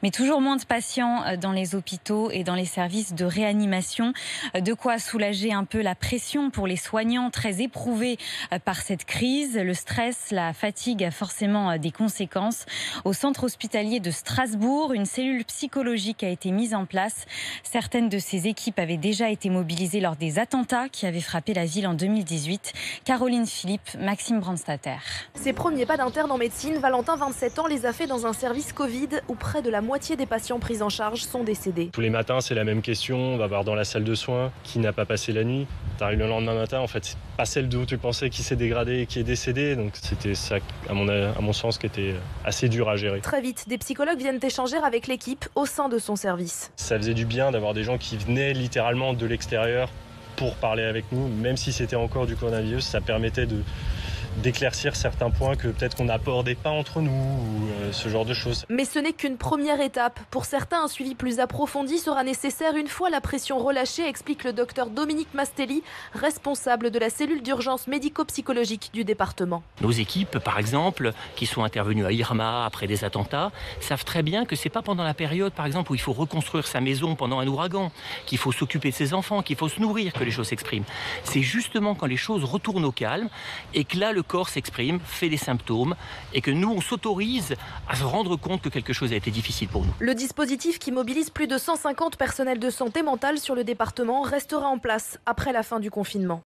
Mais toujours moins de patients dans les hôpitaux et dans les services de réanimation. De quoi soulager un peu la pression pour les soignants très éprouvés par cette crise. Le stress, la fatigue a forcément des conséquences. Au centre hospitalier de Strasbourg, une cellule psychologique a été mise en place. Certaines de ces équipes avaient déjà été mobilisées lors des attentats qui avaient frappé la ville en 2018. Caroline Philippe, Maxime Brandstatter. Ses premiers pas d'interne en médecine, Valentin, 27 ans, les a fait dans un service Covid où près de la moitié des patients pris en charge sont décédés. Tous les matins, c'est la même question. On va voir dans la salle de soins qui n'a pas passé la nuit. T'arrives le lendemain matin, en fait, c'est pas celle d'où tu pensais qui s'est dégradée et qui est décédée. Donc c'était ça, à mon sens, qui était assez dur à gérer. Très vite, des psychologues viennent échanger avec l'équipe au sein de son service. Ça faisait du bien d'avoir des gens qui venaient littéralement de l'extérieur pour parler avec nous, même si c'était encore du coronavirus. Ça permettait d'éclaircir certains points que peut-être qu'on n'abordait pas entre nous ou ce genre de choses. Mais ce n'est qu'une première étape. Pour certains, un suivi plus approfondi sera nécessaire une fois la pression relâchée, explique le docteur Dominique Mastelli, responsable de la cellule d'urgence médico-psychologique du département. Nos équipes, par exemple, qui sont intervenues à Irma après des attentats, savent très bien que c'est pas pendant la période, par exemple, où il faut reconstruire sa maison pendant un ouragan, qu'il faut s'occuper de ses enfants, qu'il faut se nourrir, que les choses s'expriment. C'est justement quand les choses retournent au calme et que là, le corps s'exprime, fait des symptômes et que nous, on s'autorise à se rendre compte que quelque chose a été difficile pour nous. Le dispositif qui mobilise plus de 150 personnels de santé mentale sur le département restera en place après la fin du confinement.